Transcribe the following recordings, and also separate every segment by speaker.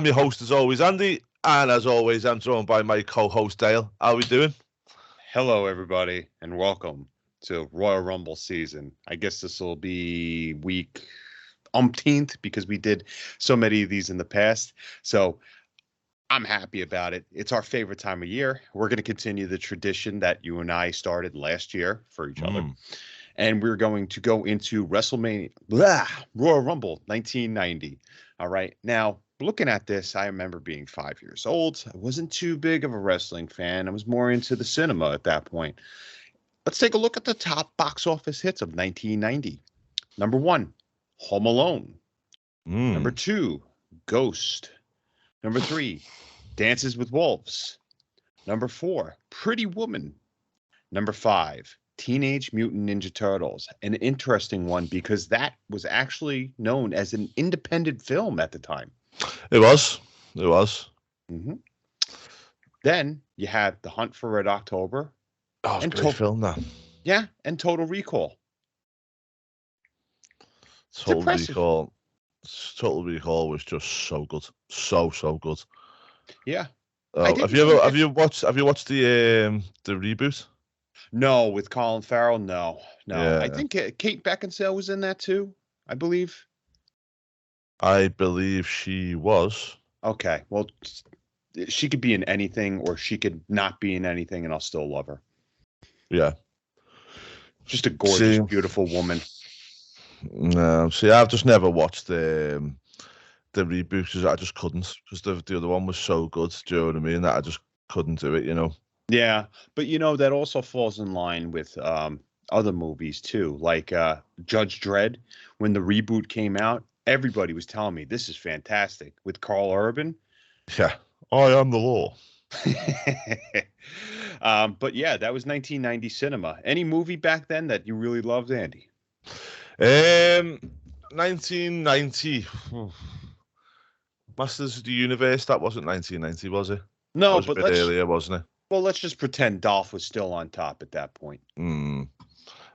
Speaker 1: I'm your host as always, Andy, and as always, I'm joined by my co-host Dale. How are we doing?
Speaker 2: Hello, everybody, and welcome to Royal Rumble season. I guess this will be week umpteenth because we did so many of these in the past. So I'm happy about it. It's our favorite time of year. We're going to continue the tradition that you and I started last year for each other. And we're going to go into Wrestlemania, Royal Rumble 1990. All right. Now, looking at this, I remember being 5 years old. I wasn't too big of a wrestling fan. I was more into the cinema at that point. Let's take a look at the top box office hits of 1990. Number one, Home Alone. Number two, Ghost. Number three, Dances with Wolves. Number four, Pretty Woman. Number five, Teenage Mutant Ninja Turtles. An interesting one because that was actually known as an independent film at the time.
Speaker 1: It was.
Speaker 2: Mm-hmm. Then you had The Hunt for Red October.
Speaker 1: Oh, it's a great film, that.
Speaker 2: Yeah, and Total Recall.
Speaker 1: Total Recall was just so good. So good.
Speaker 2: Yeah.
Speaker 1: Have you watched the reboot?
Speaker 2: No, with Colin Farrell. No.
Speaker 1: Yeah.
Speaker 2: I think Kate Beckinsale was in that too. I believe
Speaker 1: she was.
Speaker 2: Okay, well, she could be in anything, or she could not be in anything, and I'll still love her.
Speaker 1: Yeah,
Speaker 2: just a gorgeous, beautiful woman.
Speaker 1: No, see, I've just never watched the reboot because I just couldn't, because the other one was so good. Do you know what I mean? That I just couldn't do it.
Speaker 2: Yeah, but that also falls in line with other movies too, like Judge Dredd. When the reboot came out, everybody was telling me this is fantastic with Carl Urban.
Speaker 1: Yeah, I am the law.
Speaker 2: But yeah, that was 1990 cinema. Any movie back then that you really loved, Andy?
Speaker 1: 1990. Masters of the Universe. That wasn't 1990, was it?
Speaker 2: No,
Speaker 1: that was a bit earlier, wasn't it?
Speaker 2: Well, let's just pretend Dolph was still on top at that point.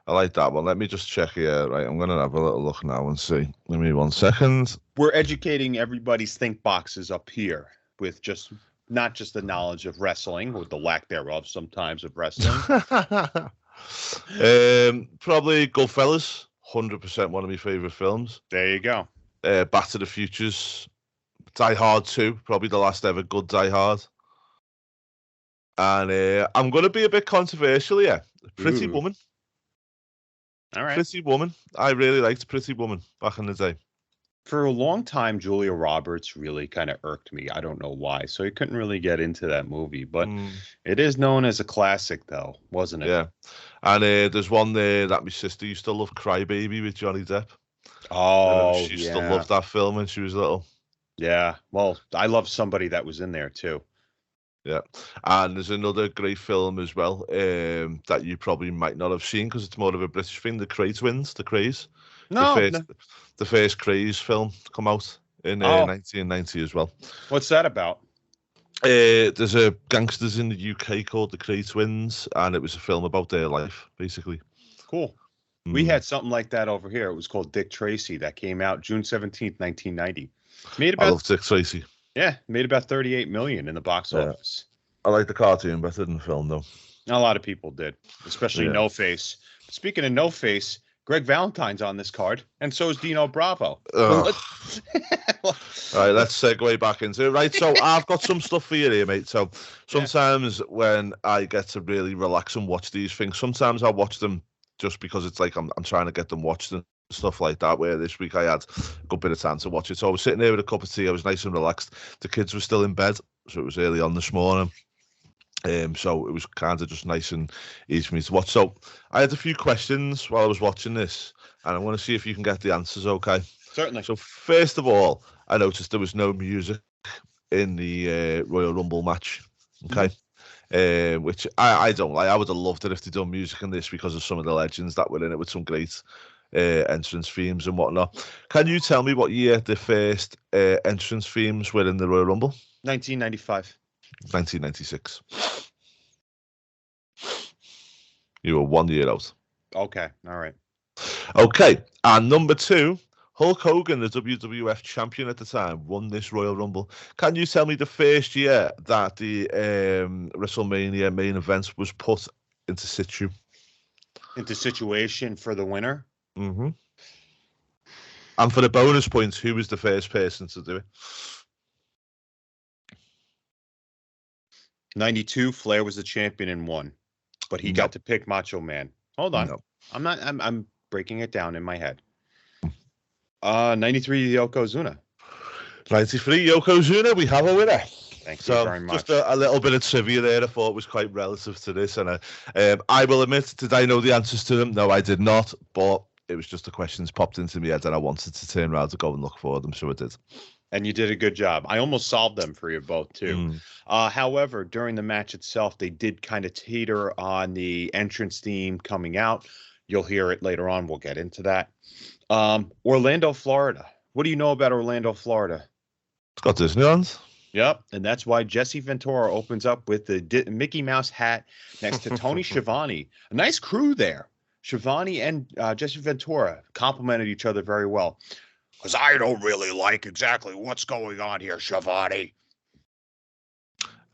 Speaker 1: I like that one. Let me just check here. Right, I'm going to have a little look now and see. Give me 1 second.
Speaker 2: We're educating everybody's think boxes up here with not just the knowledge of wrestling, or the lack thereof sometimes of wrestling.
Speaker 1: Probably Goodfellas. 100% one of my favorite films.
Speaker 2: There you go.
Speaker 1: Back to the Futures. Die Hard 2. Probably the last ever good Die Hard. And I'm going to be a bit controversial here. Pretty Woman.
Speaker 2: All right.
Speaker 1: Pretty Woman. I really liked Pretty Woman back in the day.
Speaker 2: For a long time, Julia Roberts really kind of irked me. I don't know why. So I couldn't really get into that movie. But it is known as a classic, though, wasn't it?
Speaker 1: Yeah. And there's one there that my sister used to love, Cry Baby with Johnny Depp.
Speaker 2: Oh,
Speaker 1: she used to love that film when she was little.
Speaker 2: Yeah. Well, I love somebody that was in there, too.
Speaker 1: Yeah, and there's another great film as well that you probably might not have seen because it's more of a British thing. The Cray Twins, The Crays. The first Crays film to come out in 1990 as well.
Speaker 2: What's that about?
Speaker 1: There's a gangsters in the UK called the Cray Twins, and it was a film about their life, basically.
Speaker 2: Cool. We had something like that over here. It was called Dick Tracy. That came out June 17th, 1990. I
Speaker 1: love Dick Tracy.
Speaker 2: Yeah, made about $38 million in the box office.
Speaker 1: I like the cartoon better than the film, though.
Speaker 2: A lot of people did, especially No Face. Speaking of No Face, Greg Valentine's on this card, and so is Dino Bravo.
Speaker 1: All right, let's segue back into it. Right, so I've got some stuff for you here, mate. So sometimes when I get to really relax and watch these things, sometimes I watch them just because it's like I'm trying to get them watched and stuff like that, where this week I had a good bit of time to watch it. So I was sitting there with a cup of tea. I was nice and relaxed. The kids were still in bed, so it was early on this morning. So it was kind of just nice and easy for me to watch. So I had a few questions while I was watching this, and I want to see if you can get the answers, okay?
Speaker 2: Certainly.
Speaker 1: So first of all, I noticed there was no music in the Royal Rumble match, okay? Which I don't like. I would have loved it if they'd done music in this because of some of the legends that were in it with some great entrance themes and whatnot. Can you tell me what year the first entrance themes were in the Royal Rumble?
Speaker 2: 1995.
Speaker 1: 1996. You were 1 year out.
Speaker 2: Okay. All right.
Speaker 1: Okay. And number two, Hulk Hogan, the WWF champion at the time, won this Royal Rumble. Can you tell me the first year that the WrestleMania main event was put into situ?
Speaker 2: Into situation for the winner?
Speaker 1: Mm-hmm. And for the bonus points, who was the first person to do it?
Speaker 2: 92, Flair was the champion and won. But he got to pick Macho Man. Hold on. No. I'm breaking it down in my head. 93, Yokozuna.
Speaker 1: 93, Yokozuna. We have a winner.
Speaker 2: Thank you very much.
Speaker 1: Just a little bit of trivia there. I thought was quite relative to this, and I will admit, did I know the answers to them? No, I did not. But it was just the questions popped into my head, and I wanted to turn around to go and look for them, so I did.
Speaker 2: And you did a good job. I almost solved them for you both too. However, during the match itself, they did kind of teeter on the entrance theme coming out. You'll hear it later on. We'll get into that. Orlando, Florida. What do you know about Orlando, Florida?
Speaker 1: It's got Disneyland.
Speaker 2: Yep, and that's why Jesse Ventura opens up with the Mickey Mouse hat next to Tony Schiavone. A nice crew there. Schiavone and Jesse Ventura complimented each other very well. Because I don't really like exactly what's going on here, Schiavone.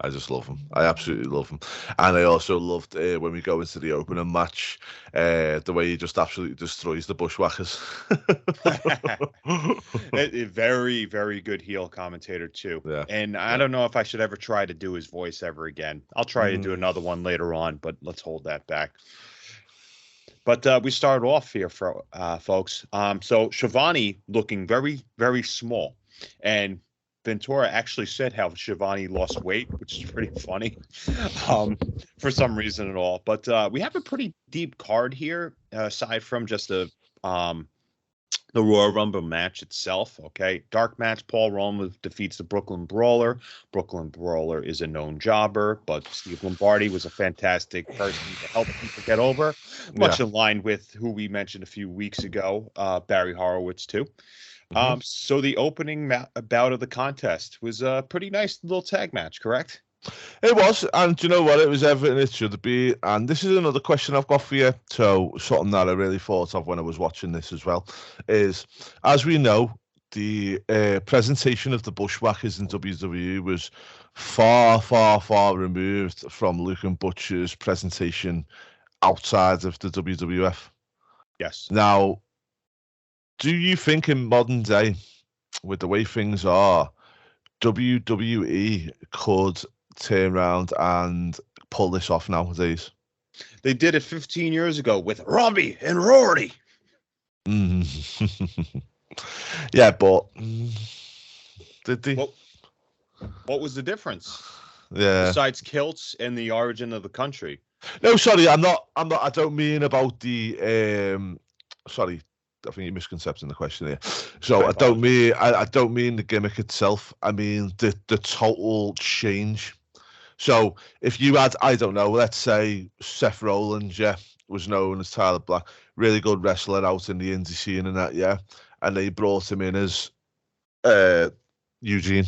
Speaker 1: I just love him. I absolutely love him. And I also loved when we go into the opening match, the way he just absolutely destroys the Bushwhackers.
Speaker 2: Very, very good heel commentator, too.
Speaker 1: Yeah.
Speaker 2: And I don't know if I should ever try to do his voice ever again. I'll try to do another one later on, but let's hold that back. But we started off here, for folks. So Schiavone looking very, very small. And Ventura actually said how Schiavone lost weight, which is pretty funny for some reason at all. But we have a pretty deep card here, aside from just the Royal Rumble match itself. Okay, dark match. Paul Roma defeats the Brooklyn Brawler. Brooklyn Brawler is a known jobber, but Steve Lombardi was a fantastic person to help people get over, much in line with who we mentioned a few weeks ago, Barry Horowitz too. So the opening bout of the contest was a pretty nice little tag match, correct?
Speaker 1: It was, and you know what? It was everything it should be. And this is another question I've got for you. So something that I really thought of when I was watching this as well is, as we know, the presentation of the Bushwhackers in WWE was far, far, far removed from Luke and Butcher's presentation outside of the WWF.
Speaker 2: Yes.
Speaker 1: Now, do you think in modern day, with the way things are, WWE could turn around and pull this off nowadays?
Speaker 2: They did it 15 years ago with Robbie and Rory.
Speaker 1: Yeah, but did they?
Speaker 2: What was the difference?
Speaker 1: Yeah.
Speaker 2: Besides kilts and the origin of the country.
Speaker 1: No, sorry, I'm not. I don't mean about the. Sorry. I think you're misconcepting the question here. So I don't mean the gimmick itself. I mean the total change. So if you had, I don't know, let's say Seth Rollins, was known as Tyler Black, really good wrestler out in the indie scene and that, and they brought him in as Eugene.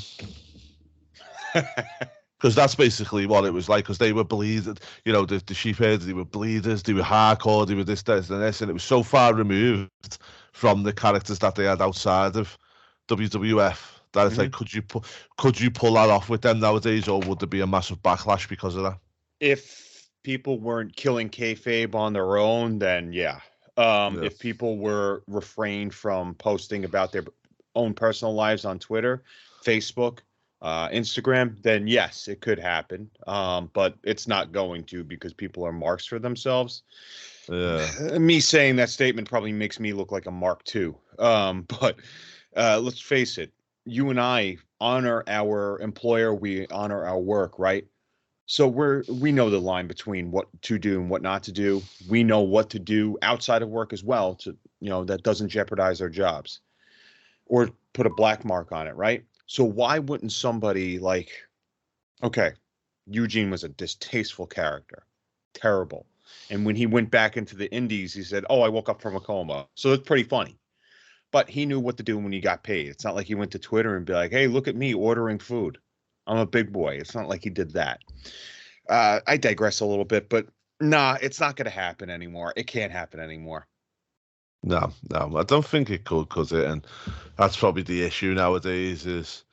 Speaker 1: Because that's basically what it was like, because they were bleeding, the sheepherds, they were bleeders, they were hardcore, they were this, and it was so far removed from the characters that they had outside of WWF that it's like, could you pull that off with them nowadays, or would there be a massive backlash because of that?
Speaker 2: If people weren't killing kayfabe on their own, then if people were refrained from posting about their own personal lives on Twitter, Facebook, Instagram, then yes, it could happen. But it's not going to, because people are marks for themselves. Me saying that statement probably makes me look like a mark too. But let's face it, you and I honor our employer, we honor our work, right? So we know the line between what to do and what not to do. We know what to do outside of work as well, to that doesn't jeopardize our jobs or put a black mark on it, right? So why wouldn't somebody Eugene was a distasteful character, terrible. And when he went back into the indies, he said, "Oh, I woke up from a coma." So it's pretty funny. But he knew what to do when he got paid. It's not like he went to Twitter and be like, "Hey, look at me ordering food. I'm a big boy." It's not like he did that. I digress a little bit, but nah, it's not going to happen anymore. It can't happen anymore.
Speaker 1: No, I don't think it could it? And that's probably the issue nowadays is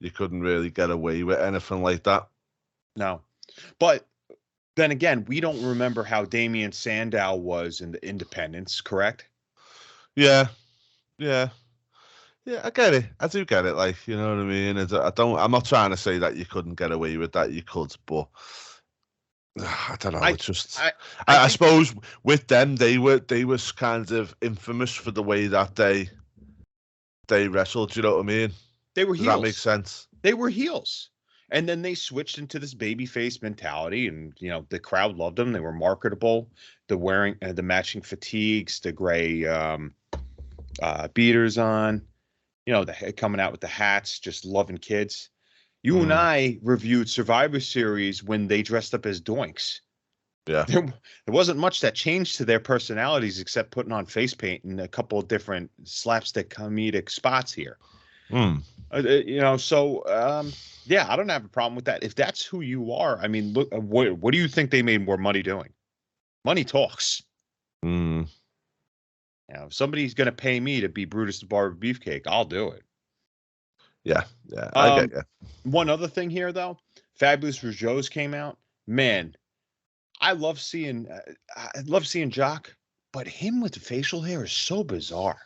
Speaker 1: you couldn't really get away with anything like that.
Speaker 2: No. But then again, we don't remember how Damian Sandow was in the Independents, correct?
Speaker 1: Yeah, yeah. Yeah, I get it. I do get it. Like, you know what I mean? I'm not trying to say that you couldn't get away with that. You could, but I don't know.
Speaker 2: I
Speaker 1: It's just,
Speaker 2: I
Speaker 1: I
Speaker 2: think
Speaker 1: suppose with them, they was kind of infamous for the way that they wrestled. You know what I mean?
Speaker 2: they were
Speaker 1: Does that make
Speaker 2: heels.
Speaker 1: sense?
Speaker 2: They were heels. And then they switched into this babyface mentality, and the crowd loved them. They were marketable. The wearing the matching fatigues, the gray beaters on, the coming out with the hats, just loving kids. You and
Speaker 1: Mm,
Speaker 2: I reviewed Survivor Series when they dressed up as doinks.
Speaker 1: yeah.
Speaker 2: There wasn't much that changed to their personalities except putting on face paint and a couple of different slapstick comedic spots here.
Speaker 1: Mm,
Speaker 2: Yeah, I don't have a problem with that. If that's who you are, I mean, look, what do you think they made more money doing? Money talks.
Speaker 1: mm.
Speaker 2: If somebody's going to pay me to be Brutus the Barber Beefcake, I'll do it.
Speaker 1: Yeah, I get you.
Speaker 2: One other thing here, though, Fabulous Rougeaus came out. Man, I love seeing Jock, but him with the facial hair is so bizarre.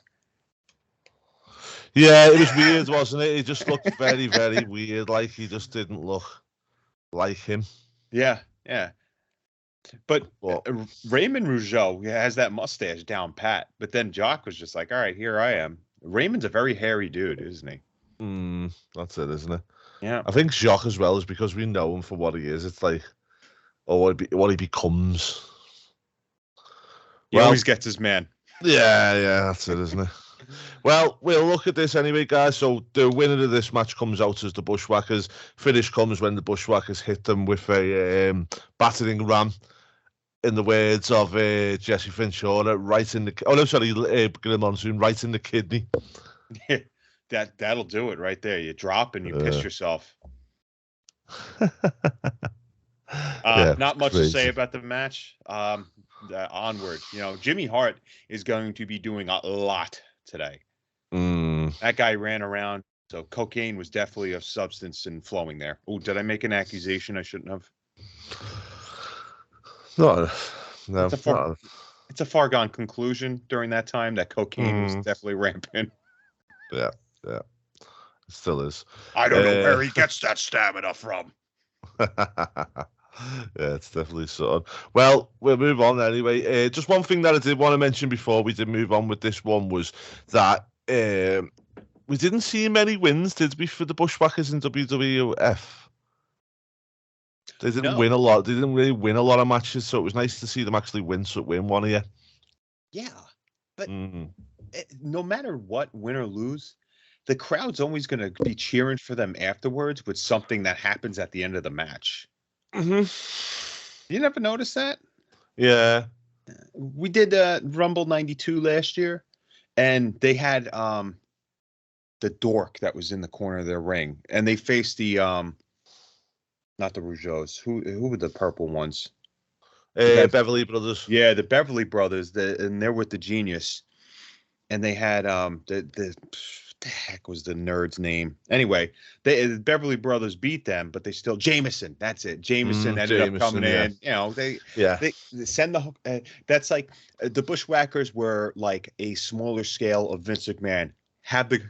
Speaker 1: Yeah, it was weird, wasn't it? He just looked very, very weird. Like he just didn't look like him.
Speaker 2: Yeah. But
Speaker 1: But
Speaker 2: Raymond Rougeau has that mustache down pat. But then Jock was just like, all right, here I am. Raymond's a very hairy dude, isn't he?
Speaker 1: that's it, isn't it?
Speaker 2: Yeah.
Speaker 1: I think Jacques as well is because we know him for what he is. It's like, or what he becomes.
Speaker 2: He always gets his man.
Speaker 1: Yeah, that's it, isn't it? Well, we'll look at this anyway, guys. So the winner of this match comes out as the Bushwhackers. Finish comes when the Bushwhackers hit them with a battering ram. In the words of Jesse Ventura, right in the Glenn Monsoon, right in the kidney.
Speaker 2: That'll do it right there. You drop and you piss yourself. Not much to say about the match. Onward. Jimmy Hart is going to be doing a lot today. That guy ran around, so cocaine was definitely a substance and flowing there. Oh, did I make an accusation I shouldn't have?
Speaker 1: No.
Speaker 2: It's a far gone conclusion during that time that cocaine was definitely rampant.
Speaker 1: Yeah, it still is.
Speaker 2: I don't know where he gets that stamina from.
Speaker 1: Yeah, it's definitely sort of. Well, we'll move on anyway. Just one thing that I did want to mention before we did move on with this one was that we didn't see many wins, did we, for the Bushwhackers in WWF? They didn't win a lot. They didn't really win a lot of matches, so it was nice to see them actually win one here.
Speaker 2: Yeah, but no matter what, win or lose, the crowd's always going to be cheering for them afterwards with something that happens at the end of the match. You never notice that?
Speaker 1: Yeah.
Speaker 2: We did Rumble 92 last year, and they had the dork that was in the corner of their ring, and they faced the not the Rougeaus. Who were the purple ones?
Speaker 1: Beverly Brothers.
Speaker 2: Yeah, the Beverly Brothers. And they're with the Genius, and they had the heck was the nerd's name? Anyway, the Beverly Brothers beat them, but they still Jameson. That's it. Jameson ended up coming in. They send the. That's like the Bushwhackers were like a smaller scale of Vince McMahon. Have the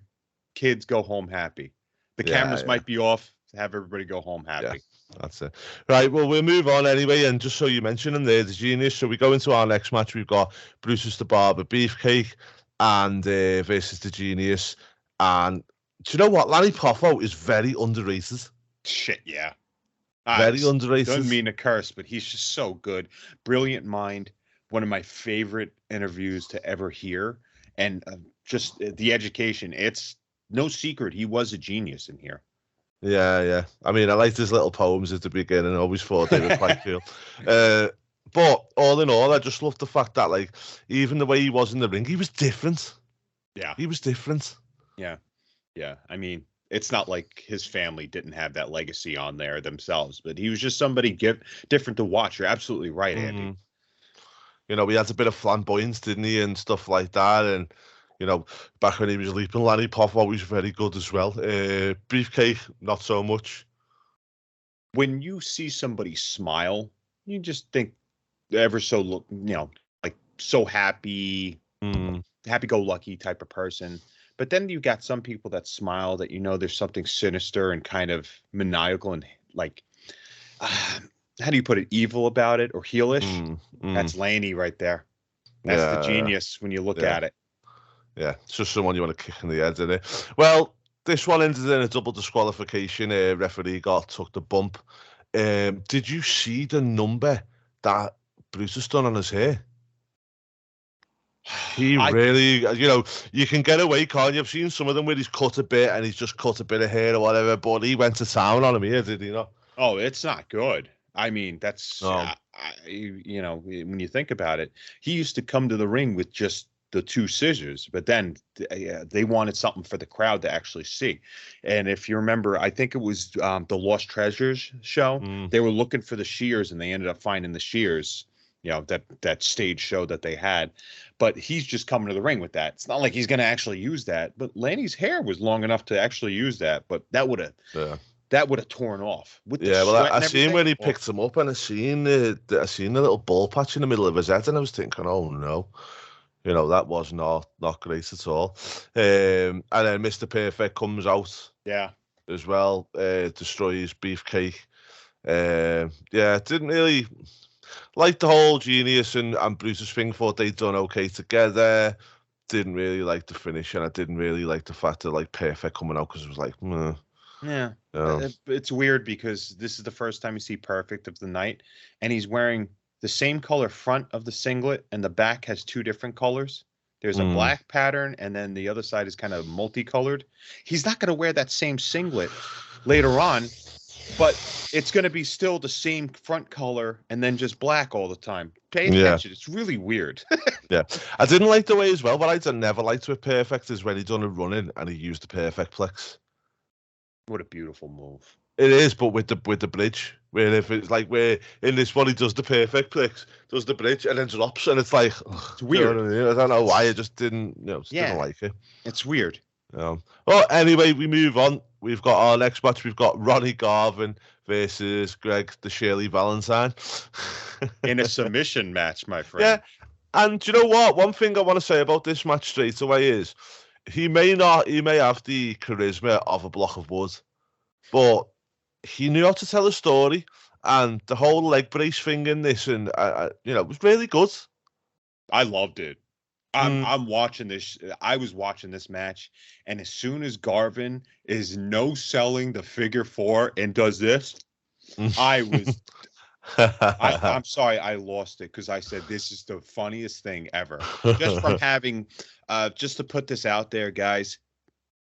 Speaker 2: kids go home happy. The cameras might be off. Have everybody go home happy.
Speaker 1: Yeah. That's it. Right, well, we'll move on anyway. And just so you mentioned them there, the Genius. So we go into our next match. We've got Brutus the Barber Beefcake and versus the Genius. And do you know what? Larry Poffo is very underrated.
Speaker 2: Shit, yeah.
Speaker 1: Very underrated.
Speaker 2: Don't mean to curse, but he's just so good. Brilliant mind. One of my favorite interviews to ever hear. And just the education. It's no secret. He was a genius in here.
Speaker 1: Yeah. I mean, I liked his little poems at the beginning. I always thought they were quite cool. But all in all, I just loved the fact that, like, even the way he was in the ring, he was different.
Speaker 2: Yeah.
Speaker 1: He was different.
Speaker 2: Yeah. I mean, it's not like his family didn't have that legacy on there themselves, but he was just somebody different to watch. You're absolutely right, Andy.
Speaker 1: You know, he had a bit of flamboyance, didn't he, and stuff like that. And, you know, back when he was leaping, Lanny Poffo was very good as well. Beefcake, not so much.
Speaker 2: When you see somebody smile, you just think ever so, like so happy, happy-go-lucky type of person. But then you got some people that smile that there's something sinister and kind of maniacal and like, how do you put it, evil about it or heelish? That's Laney right there. That's the genius when you look at it.
Speaker 1: Yeah, it's just someone you want to kick in the head, isn't it? Well, this one ended in a double disqualification. Referee took the bump. Did you see the number that Brutus done on his hair? He really, you can get away, can't you? I've seen some of them where he's cut a bit and he's just cut a bit of hair or whatever, but he went to town on him here, did he not?
Speaker 2: Oh, it's not good. I mean, that's, when you think about it, he used to come to the ring with just the 2 scissors, but then they wanted something for the crowd to actually see. And if you remember, I think it was the Lost Treasures show. They were looking for the shears and they ended up finding the shears, that stage show that they had. But he's just coming to the ring with that. It's not like he's going to actually use that. But Lanny's hair was long enough to actually use that. But that would have torn off. With the
Speaker 1: well, I seen when he picked him up, and I seen the little ball patch in the middle of his head, and I was thinking, oh no. That was not great at all. And then Mr. Perfect comes out.
Speaker 2: Yeah.
Speaker 1: As well. Destroys Beefcake. Didn't really like the whole Genius and Brutus thing. Thought they'd done okay together. Didn't really like the finish, and I didn't really like the fact that Perfect coming out because it was like, meh.
Speaker 2: Yeah. It's weird because this is the first time you see Perfect of the night, and he's wearing the same color front of the singlet, and the back has 2 different colors. There's a black pattern, and then the other side is kind of multicolored. He's not going to wear that same singlet later on, but it's going to be still the same front color and then just black all the time. Pay attention. It's really weird.
Speaker 1: Yeah. I didn't like the way as well. What I never liked with Perfect is when he done a run-in and he used the Perfect Plex.
Speaker 2: What a beautiful move.
Speaker 1: It is, but with the bridge, where if it's like where in this one he does the Perfect Plex, does the bridge and then drops, and it's like,
Speaker 2: it's weird.
Speaker 1: I don't know why. I just didn't, didn't like it.
Speaker 2: It's weird.
Speaker 1: Well, anyway, we move on. We've got our next match. We've got Ronnie Garvin versus Greg the Shirley Valentine
Speaker 2: in a submission match, my friend.
Speaker 1: Yeah, and do you know what? One thing I want to say about this match straight away is he may have the charisma of a block of wood, but he knew how to tell a story, and the whole leg brace thing in this, and it was really good.
Speaker 2: I loved it. I'm watching this. I was watching this match, and as soon as Garvin is no-selling the figure 4 and does this, I was. I'm sorry, I lost it because I said this is the funniest thing ever. Just from having, just to put this out there, guys.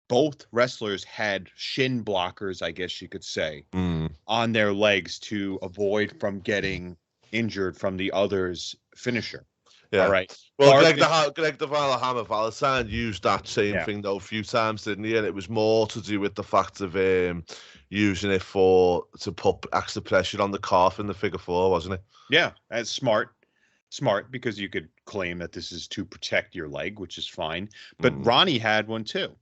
Speaker 2: Both wrestlers had shin blockers, I guess you could say, on their legs to avoid from getting injured from the other's finisher.
Speaker 1: Yeah.
Speaker 2: All right.
Speaker 1: Well, Greg the Hammer Valentine used that same thing though a few times, didn't he? And it was more to do with the fact of using it to put extra pressure on the calf in the figure 4, wasn't it?
Speaker 2: Yeah, that's smart. Smart, because you could claim that this is to protect your leg, which is fine. But Ronnie had one too.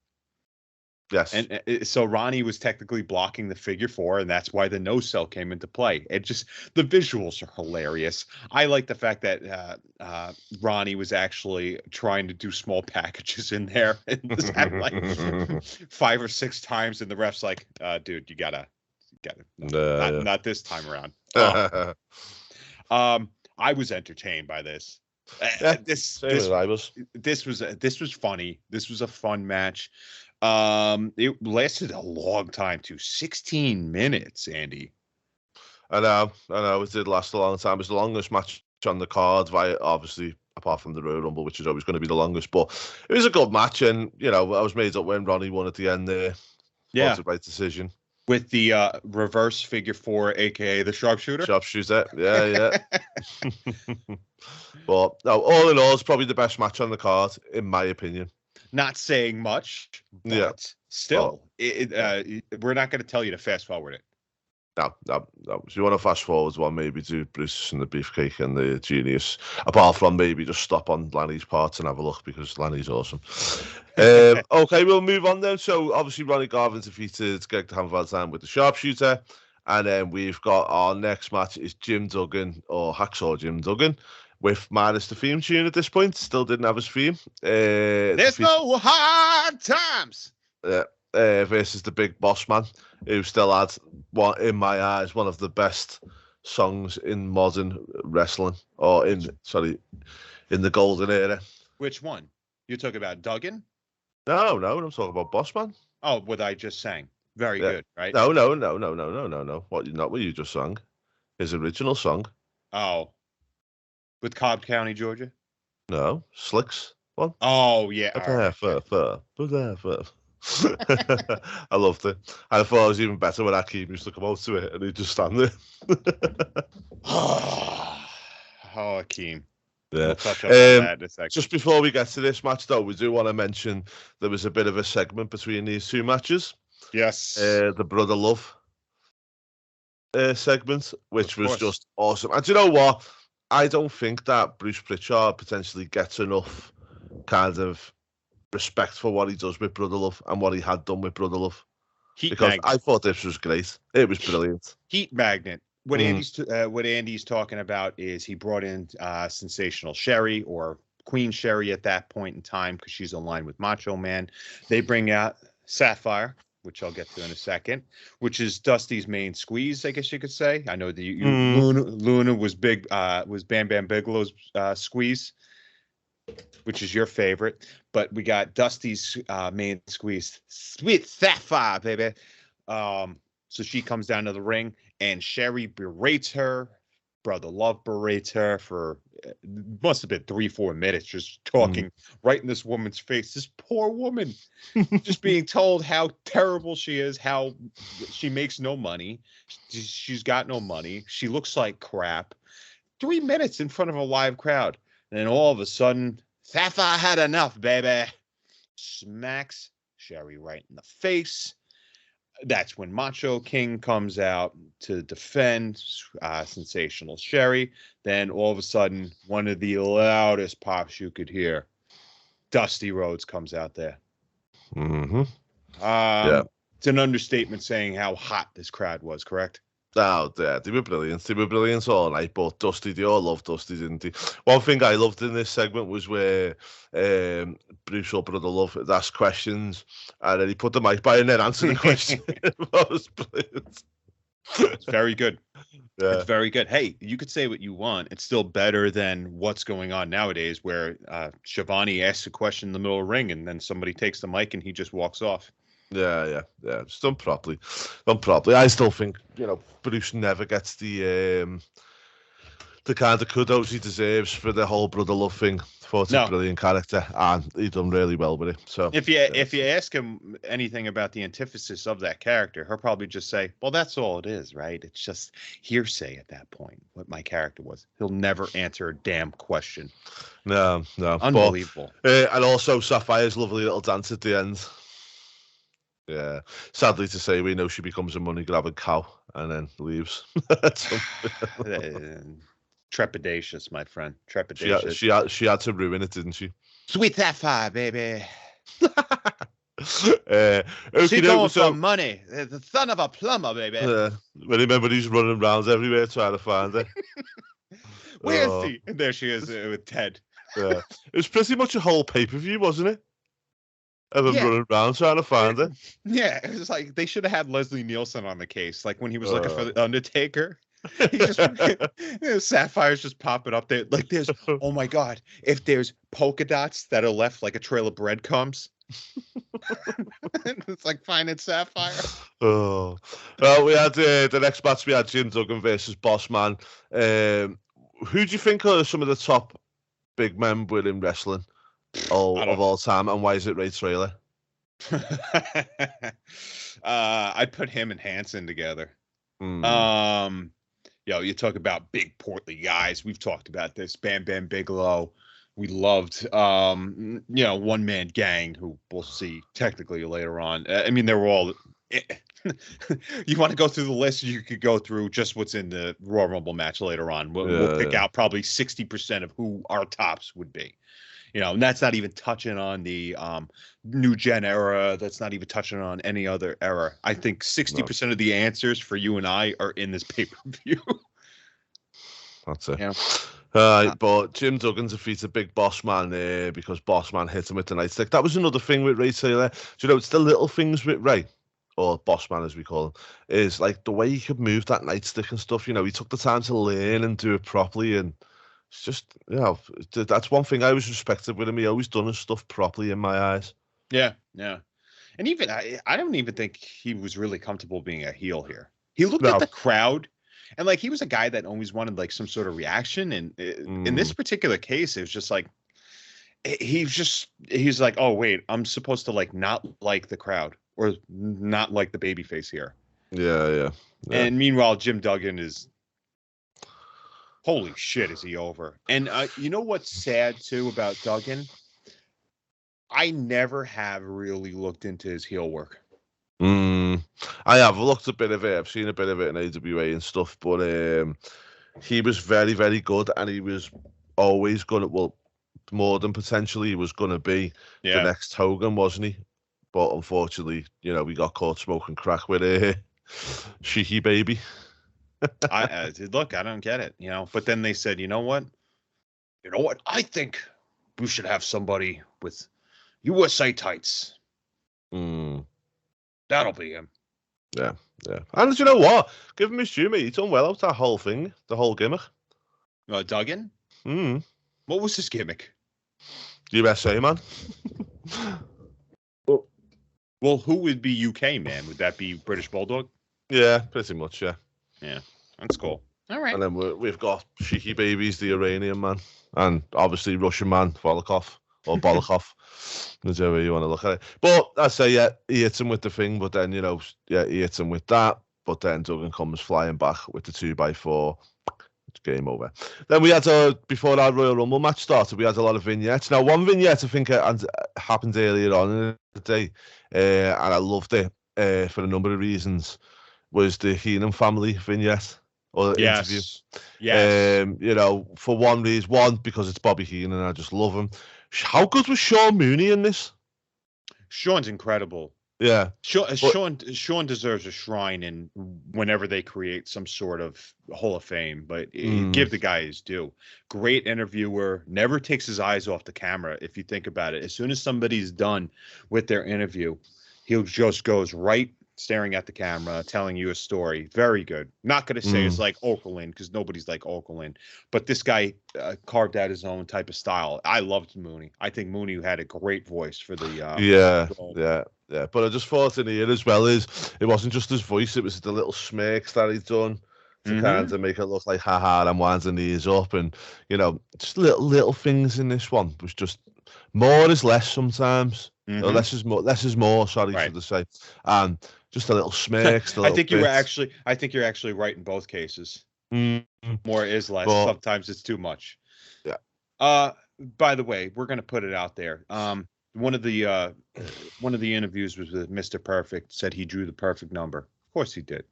Speaker 1: Yes.
Speaker 2: And so Ronnie was technically blocking the figure 4, and that's why the no-sell came into play. The visuals are hilarious. I like the fact that Ronnie was actually trying to do small packages in there and was had like 5 or 6 times, and the ref's like, dude, you gotta not this time around. I was entertained by this. This was funny. This was a fun match. It lasted a long time too. 16 minutes, Andy.
Speaker 1: I know. It did last a long time. It was the longest match on the card, obviously, apart from the Royal Rumble, which is always going to be the longest. But it was a good match, and I was made up when Ronnie won at the end there. Yeah, was the right decision.
Speaker 2: With the reverse figure 4, aka the sharpshooter.
Speaker 1: Sharpshooter, yeah. But no, all in all, it's probably the best match on the card, in my opinion.
Speaker 2: Not saying much, but still, we're not going to tell you to fast forward it.
Speaker 1: No, no, no. So you want to fast forward one, maybe do Bruce and the Beefcake and the Genius. Apart from maybe just stop on Lanny's part and have a look because Lanny's awesome. Okay, we'll move on then. So obviously Ronnie Garvin defeated Greg the Hammer Valentine with the sharpshooter. And then we've got our next match is Jim Duggan or Hacksaw Jim Duggan with minus the theme tune at this point. Still didn't have his theme.
Speaker 2: There's no hard times.
Speaker 1: Versus the Big Boss Man, who still had, in my eyes, one of the best songs in modern wrestling, or in the golden era.
Speaker 2: Which one? You talking about Duggan?
Speaker 1: No, I'm talking about Boss Man.
Speaker 2: Oh, what I just sang. Very good, right?
Speaker 1: No. Not what you just sang. His original song.
Speaker 2: Oh, with Cobb County, Georgia.
Speaker 1: No, Slicks one.
Speaker 2: Oh yeah.
Speaker 1: I loved it. I thought it was even better when Akeem used to come out to it and he'd just stand there.
Speaker 2: Oh, Akeem.
Speaker 1: Yeah.
Speaker 2: We'll touch up on that in a second.
Speaker 1: Just before we get to this match, though, we do want to mention there was a bit of a segment between these two matches.
Speaker 2: Yes.
Speaker 1: The Brother Love segment, which was just awesome. And do you know what? I don't think that Bruce Pritchard potentially gets enough kind of respect for what he does with Brother Love and what he had done with Brother Love. I thought this was great. It was brilliant.
Speaker 2: Heat magnet. What Andy's talking about is he brought in Sensational Sherry, or Queen Sherry at that point in time, because she's aligned with Macho Man. They bring out Sapphire, which I'll get to in a second, which is Dusty's main squeeze, I guess you could say. I know that Luna was Bam Bam Bigelow's squeeze, which is your favorite. But we got Dusty's main squeeze, Sweet Sapphire, baby. So she comes down to the ring, and Sherry berates her. Brother Love berates her for must have been 3-4 minutes, just talking right in this woman's face. This poor woman, just being told how terrible she is, how she makes no money. She's got no money. She looks like crap. 3 minutes in front of a live crowd. And then all of a sudden, Sapphire had enough, baby. Smacks Sherry right in the face. That's when Macho King comes out to defend Sensational Sherry. Then all of a sudden, one of the loudest pops you could hear, Dusty Rhodes comes out there. It's an understatement saying how hot this crowd was, correct?
Speaker 1: Oh, yeah, they were brilliant. They were brilliant all night, but Dusty, they all loved Dusty, didn't they? One thing I loved in this segment was where Bruce or Brother Love had asked questions, and then he put the mic by and then answered the question. That was brilliant.
Speaker 2: It's very good.
Speaker 1: Yeah.
Speaker 2: It's very good. Hey, you could say what you want. It's still better than what's going on nowadays, where Shivani asks a question in the middle of the ring, and then somebody takes the mic and he just walks off.
Speaker 1: Yeah. It's done properly. I still think, Bruce never gets the kind of kudos he deserves for the whole Brother Love thing. It's a brilliant character, and he done really well with it. So
Speaker 2: if you ask him anything about the antithesis of that character, he'll probably just say, "Well, that's all it is, right? It's just hearsay at that point. What my character was." He'll never answer a damn question.
Speaker 1: No,
Speaker 2: Unbelievable.
Speaker 1: But, and also Sapphire's lovely little dance at the end. Yeah, sadly to say, we know she becomes a money-grabbing cow and then leaves.
Speaker 2: Trepidatious, my friend. Trepidatious.
Speaker 1: She had to ruin it, didn't she?
Speaker 2: Sweet Sapphire, baby.
Speaker 1: She's
Speaker 2: going for money. The son of a plumber, baby.
Speaker 1: Remember he's running around everywhere trying to find her.
Speaker 2: Where is he? And there she is with Ted.
Speaker 1: Yeah. It was pretty much a whole pay-per-view, wasn't it? Of him running around trying to find her. Yeah,
Speaker 2: it was like they should have had Leslie Nielsen on the case, like when he was looking for the Undertaker. Sapphire's just popping up there. Like there's, oh my God, if there's polka dots that are left like a trail of breadcrumbs. It's like finding Sapphire.
Speaker 1: Oh, well, we had the next match. We had Jim Duggan versus Boss Man. Who do you think are some of the top big men within wrestling of all time, and why is it Ray Traylor?
Speaker 2: I'd put him and Hanson together. You talk about big portly guys. We've talked about this. Bam Bam Bigelow. We loved, One Man Gang, who we'll see technically later on. I mean, they were all You want to go through the list? You could go through just what's in the Royal Rumble match later on. We'll pick out probably 60% of who our tops would be. And that's not even touching on the new gen era. That's not even touching on any other era. I think 60% of the answers for you and I are in this pay-per-view.
Speaker 1: That's it.
Speaker 2: Yeah.
Speaker 1: But Jim Duggan defeated Big Boss Man because Boss Man hit him with the nightstick. That was another thing with Ray Taylor. Do you know, it's the little things with Ray, or Boss Man as we call him, is like the way he could move that nightstick and stuff. He took the time to learn and do it properly, and it's just, that's one thing I always respected with him. He always done his stuff properly in my eyes.
Speaker 2: Yeah. And even I don't even think he was really comfortable being a heel here. He looked at the crowd, and like he was a guy that always wanted like some sort of reaction. And in this particular case, it was just like he's like, oh wait, I'm supposed to like not like the crowd or not like the babyface here.
Speaker 1: Yeah.
Speaker 2: And meanwhile, Jim Duggan is, holy shit, is he over? And you know what's sad too about Duggan? I never have really looked into his heel work.
Speaker 1: I have looked a bit of it. I've seen a bit of it in AWA and stuff, but he was very, very good, and he was always going to, well, more than potentially he was going to be the next Hogan, wasn't he? But unfortunately, we got caught smoking crack with Shiki Baby.
Speaker 2: Look, I don't get it, but then they said, you know what? I think we should have somebody with USA tights. That'll be him.
Speaker 1: Yeah. And you know what? Give him his due, mate. He's done well out that whole thing, the whole gimmick.
Speaker 2: Duggan? What was his gimmick?
Speaker 1: USA man.
Speaker 2: Well, who would be UK man? Would that be British Bulldog?
Speaker 1: Yeah, pretty much, yeah.
Speaker 2: Yeah, that's cool. All right.
Speaker 1: And then we've got Shiki Babies, the Iranian man, and obviously Russian man, Volokov, or Bolokov, whichever you want to look at it. But I say, he hits him with the thing, but then, he hits him with that, but then Duggan comes flying back with the 2x4. It's game over. Then we had, before our Royal Rumble match started, we had a lot of vignettes. Now, one vignette I think happened earlier on in the day, and I loved it for a number of reasons, was the Heenan family vignette. Or interview.
Speaker 2: Yes.
Speaker 1: For one reason, because it's Bobby Heenan and I just love him. How good was Sean Mooney in this?
Speaker 2: Sean's incredible.
Speaker 1: Yeah.
Speaker 2: Sean deserves a shrine in whenever they create some sort of Hall of Fame, but give the guy his due. Great interviewer, never takes his eyes off the camera. If you think about it, as soon as somebody's done with their interview, he just goes right staring at the camera, telling you a story. Very good. Not going to say it's like Okerlund, because nobody's like Okerlund, but this guy carved out his own type of style. I loved Mooney. I think Mooney had a great voice for the
Speaker 1: yeah. But I just thought in here as well is it wasn't just his voice; it was the little smirks that he'd done to kind of make it look like, haha, I'm winding these up, and just little things in this one was just more is less sometimes. Or less is more. Less is more. Sorry for the say. And just a little smirks.
Speaker 2: I think you're actually right in both cases. More is less. But sometimes it's too much.
Speaker 1: Yeah.
Speaker 2: By the way, we're gonna put it out there. One of the interviews was with Mr. Perfect. Said he drew the perfect number. Of course he did.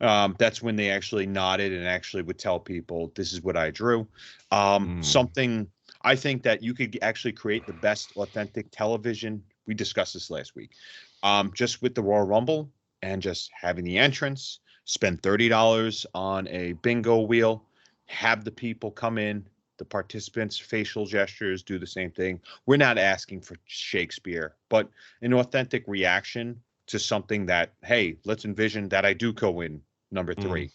Speaker 2: That's when they actually nodded and actually would tell people, this is what I drew. Something I think that you could actually create the best authentic television. We discussed this last week. Just with the Royal Rumble and just having the entrance, spend $30 on a bingo wheel, have the people come in, the participants, facial gestures, do the same thing. We're not asking for Shakespeare, but an authentic reaction to something that, hey, let's envision that I do go in number 3.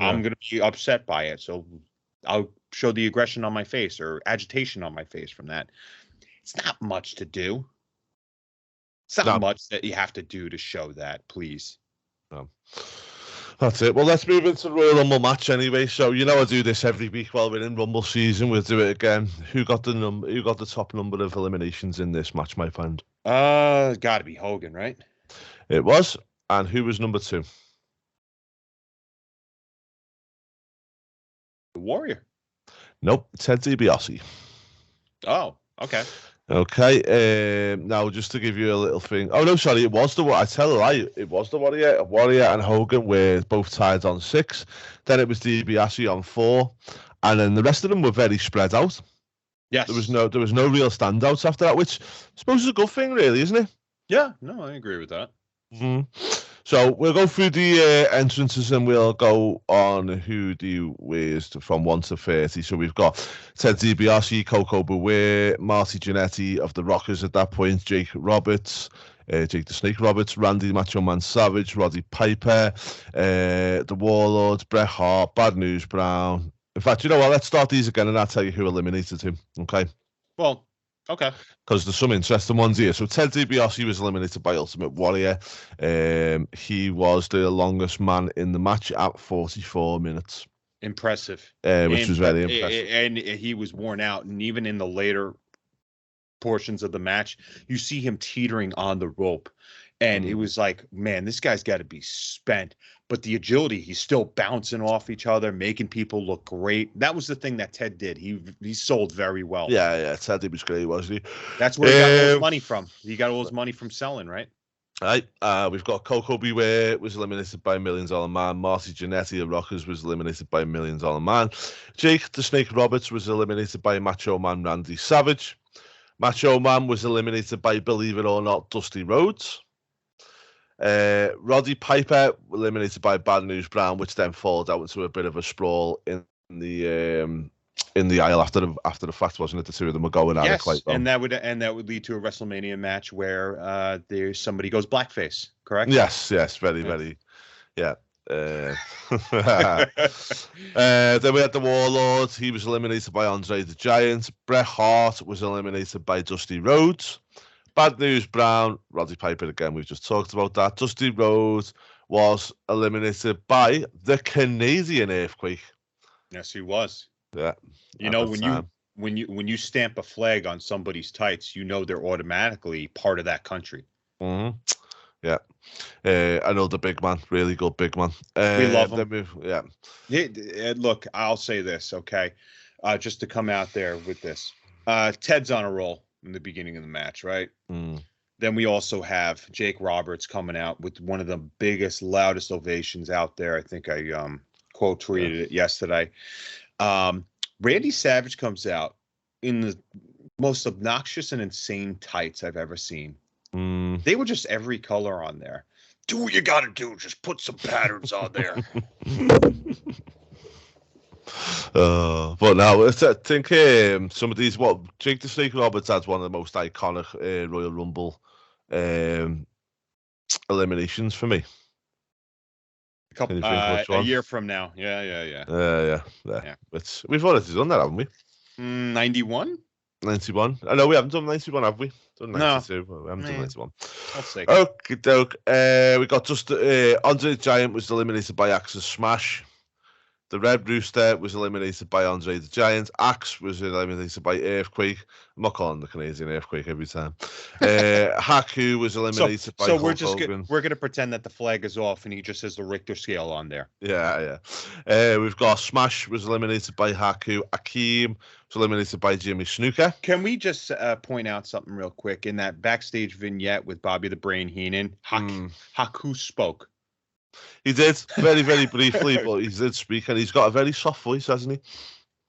Speaker 2: Yeah. I'm going to be upset by it. So I'll show the aggression on my face or agitation on my face from that. It's not much to do. It's not much that you have to do to show that, please.
Speaker 1: No. That's it. Well, let's move into the Royal Rumble match anyway. So I do this every week while we're in Rumble season. We'll do it again. Who got the top number of eliminations in this match, my friend?
Speaker 2: Got to be Hogan, right?
Speaker 1: It was. And who was number 2?
Speaker 2: The Warrior.
Speaker 1: Nope, Ted DiBiase.
Speaker 2: Oh, okay.
Speaker 1: Okay. Now, just to give you a little thing. Oh no, sorry, it was the I tell a lie. It was the Warrior. Warrior and Hogan were both tied on 6. Then it was DiBiase on 4, and then the rest of them were very spread out.
Speaker 2: Yes.
Speaker 1: There was no real standouts after that, which I suppose is a good thing, really, isn't it?
Speaker 2: Yeah. No, I agree with that.
Speaker 1: Mm-hmm. So we'll go through the entrances and we'll go on who do you wish from 1 to 30. So we've got Ted DiBiase, Coco Beware, Marty Jannetty of the Rockers at that point, Jake Roberts, Jake the Snake Roberts, Randy Macho Man Savage, Roddy Piper, the Warlords, Bret Hart, Bad News Brown. In fact, you know what? Let's start these again and I'll tell you who eliminated him. Okay.
Speaker 2: Well, okay.
Speaker 1: Because there's some interesting ones here. So Ted DiBiase was eliminated by Ultimate Warrior. He was the longest man in the match at 44 minutes.
Speaker 2: Impressive.
Speaker 1: Which was very impressive.
Speaker 2: And he was worn out. And even in the later portions of the match, you see him teetering on the rope. And it was like, man, this guy's got to be spent. But the agility, he's still bouncing off each other, making people look great. That was the thing that Ted did. He sold very well.
Speaker 1: Yeah. Ted was great, wasn't he?
Speaker 2: That's where he got all his money from. He got all his money from selling, right?
Speaker 1: Right. We've got Coco Beware was eliminated by $1 Million Man. Marty Jannetty of Rockers was eliminated by $1 Million Man. Jake the Snake Roberts was eliminated by Macho Man Randy Savage. Macho Man was eliminated by, believe it or not, Dusty Rhodes. Roddy Piper eliminated by Bad News Brown, which then followed out into a bit of a sprawl in the aisle after the fact, wasn't it? The two of them were going at it quite well.
Speaker 2: And that would lead to a WrestleMania match where there's somebody goes blackface, correct?
Speaker 1: Yes, very, yeah. Then we had the Warlord. He was eliminated by Andre the Giant. Bret Hart was eliminated by Dusty Rhodes. Bad News Brown, Roddy Piper again, we've just talked about that. Dusty Rhodes was eliminated by the Canadian Earthquake.
Speaker 2: Yes, he was.
Speaker 1: Yeah.
Speaker 2: You know, when you stamp a flag on somebody's tights, you know they're automatically part of that country.
Speaker 1: Mm-hmm. Yeah. Another big man, really good big man.
Speaker 2: We love him.
Speaker 1: Yeah.
Speaker 2: Look, I'll say this, okay? Just to come out there with this. Ted's on a roll in the beginning of the match, right? Then we also have Jake Roberts coming out with one of the biggest, loudest ovations out there. I think I quote tweeted it yesterday. Randy Savage comes out in the most obnoxious and insane tights I've ever seen. They were just every color on there. Do what you got to do. Just put some patterns on there.
Speaker 1: But now I think some of these, Jake the Snake Roberts had one of the most iconic Royal Rumble eliminations for me.
Speaker 2: A year from now. Yeah.
Speaker 1: We've already done that, haven't we?
Speaker 2: 91?
Speaker 1: 91. I know we haven't done 91, have we? Done 92, but we haven't done 91.
Speaker 2: I'll say.
Speaker 1: Okie doke. We got just Andre the Giant was eliminated by Axe's Smash. The Red Rooster was eliminated by Andre the Giant. Axe was eliminated by Earthquake. I'm not calling the Canadian Earthquake every time. Haku was eliminated by Hulk Hogan.
Speaker 2: We're gonna pretend that the flag is off and he just has the Richter scale on there.
Speaker 1: Yeah. We've got Smash was eliminated by Haku. Akeem was eliminated by Jimmy Snuka.
Speaker 2: Can we just point out something real quick? In that backstage vignette with Bobby the Brain Heenan, Haku spoke.
Speaker 1: He did, very, very briefly, but he did speak, and he's got a very soft voice, hasn't he?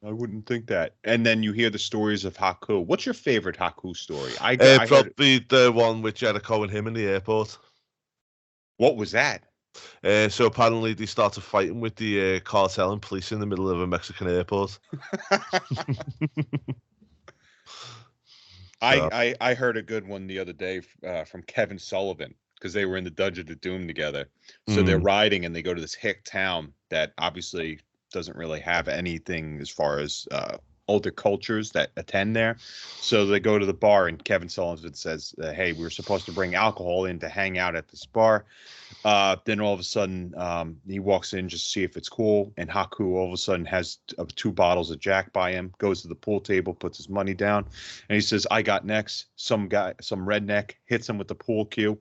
Speaker 2: I wouldn't think that. And then you hear the stories of Haku. What's your favorite Haku story?
Speaker 1: Probably the one with Jericho and him in the airport.
Speaker 2: What was that?
Speaker 1: So apparently they started fighting with the cartel and police in the middle of a Mexican airport.
Speaker 2: I heard a good one the other day from Kevin Sullivan, because they were in the Dungeon of Doom together. So they're riding and they go to this hick town that obviously doesn't really have anything as far as older cultures that attend there. So they go to the bar and Kevin Sullivan says, hey, we were supposed to bring alcohol in to hang out at this bar. Then all of a sudden he walks in just to see if it's cool. And Haku all of a sudden has 2 bottles of Jack by him, goes to the pool table, puts his money down. And he says, I got next. Some redneck hits him with the pool cue.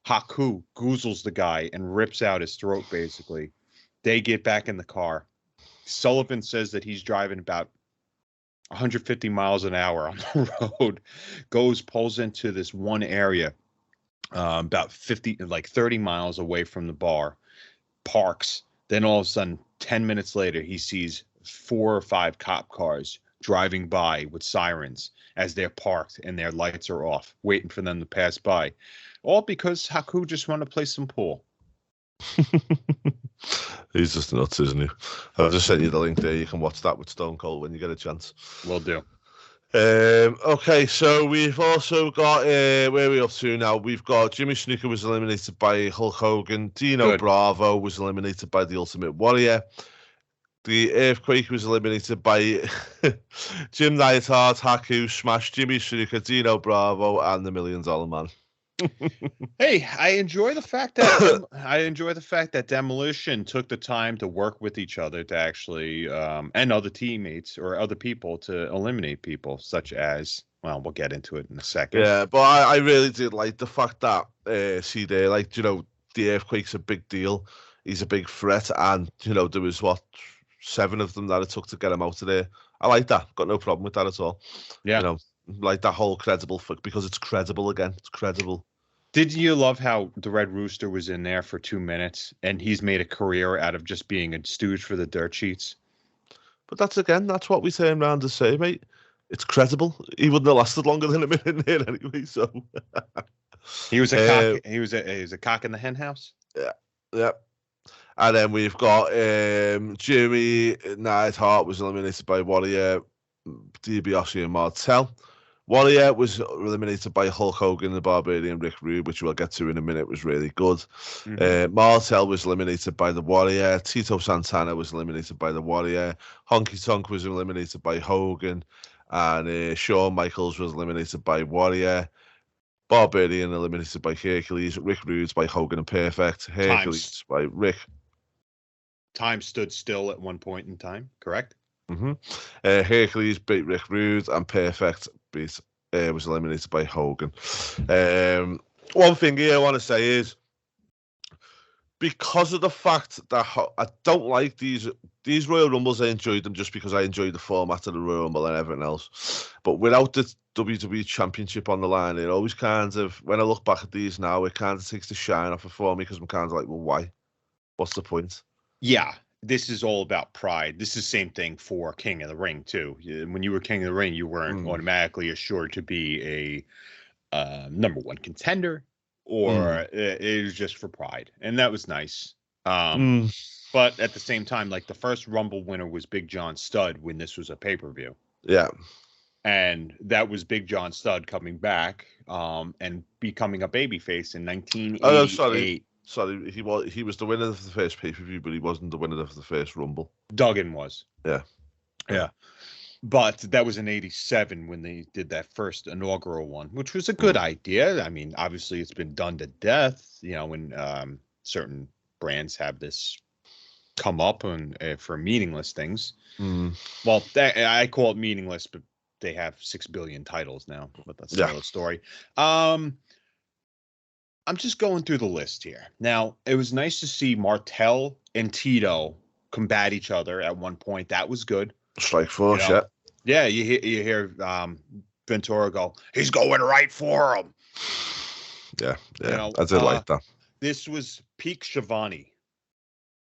Speaker 2: Haku goozles the guy and rips out his throat, basically. They get back in the car. Sullivan says that he's driving about 150 miles an hour on the road, pulls into this one area, about 30 miles away from the bar, parks. Then all of a sudden, 10 minutes later, he sees 4 or 5 cop cars driving by with sirens as they're parked and their lights are off, waiting for them to pass by. All because Haku just want to play some pool.
Speaker 1: He's just nuts, isn't he? I've just sent you the link there. You can watch that with Stone Cold when you get a chance.
Speaker 2: Will do.
Speaker 1: Okay, so we've also got where are we up to now? We've got Jimmy Snuka was eliminated by Hulk Hogan. Dino Bravo was eliminated by the Ultimate Warrior. The Earthquake was eliminated by Jim Neidhart, Haku, Smash, Jimmy Snuka, Dino Bravo, and the $1 Million Man.
Speaker 2: Hey, I enjoy the fact that Demolition took the time to work with each other to actually and other teammates or other people to eliminate people such as, well, we'll get into it in a second.
Speaker 1: Yeah, but I really did like the fact that see there, like, you know, the Earthquake's a big deal. He's a big threat, and you know there was 7 of them that it took to get him out of there. I like that. Got no problem with that at all.
Speaker 2: Yeah,
Speaker 1: you know, like that whole credible because it's credible again. It's credible.
Speaker 2: Did you love how the Red Rooster was in there for 2 minutes and he's made a career out of just being a stooge for the dirt sheets?
Speaker 1: But that's what we turn around to say, mate. It's credible. He wouldn't have lasted longer than a minute there anyway. So
Speaker 2: he was a cock. He was a cock in the hen house.
Speaker 1: Yeah. And then we've got Jimmy Neidhart was eliminated by Warrior, DiBiase and Martel. Warrior was eliminated by Hulk Hogan, the Barbarian, Rick Rude, which we'll get to in a minute, was really good. Martel was eliminated by the Warrior. Tito Santana was eliminated by the Warrior. Honky Tonk was eliminated by Hogan. And Shawn Michaels was eliminated by Warrior. Barbarian eliminated by Hercules. Rick Rude by Hogan and Perfect. Hercules by Rick.
Speaker 2: Time stood still at one point in time, correct?
Speaker 1: Hercules beat Rick Rude, and Perfect was eliminated by Hogan. One thing here I want to say is, because of the fact that I don't like these Royal Rumbles, I enjoyed them just because I enjoyed the format of the Royal Rumble and everything else. But without the WWE Championship on the line, it always kind of, when I look back at these now, it kind of takes the shine off it for me because I'm kind of like, well, why? What's the point?
Speaker 2: Yeah, this is all about pride. This is the same thing for King of the Ring, too. When you were King of the Ring, you weren't automatically assured to be a number one contender, or it was just for pride. And that was nice. But at the same time, like the first Rumble winner was Big John Studd when this was a pay-per-view.
Speaker 1: Yeah.
Speaker 2: And that was Big John Studd coming back and becoming a babyface in 1988.
Speaker 1: Oh, sorry, he was the winner of the first pay-per-view, but he wasn't the winner of the first Rumble.
Speaker 2: Duggan was.
Speaker 1: Yeah.
Speaker 2: But that was in 87 when they did that first inaugural one, which was a good idea. I mean, obviously it's been done to death, you know, when certain brands have this come up and for meaningless things. Well, I call it meaningless, but they have 6 billion titles now, but that's another story. I'm just going through the list here. Now, it was nice to see Martel and Tito combat each other at one point. That was good.
Speaker 1: Strike Force,
Speaker 2: you know? Yeah, you hear Ventura go, he's going right for him.
Speaker 1: Yeah, you know, I did like that.
Speaker 2: This was peak Shivani.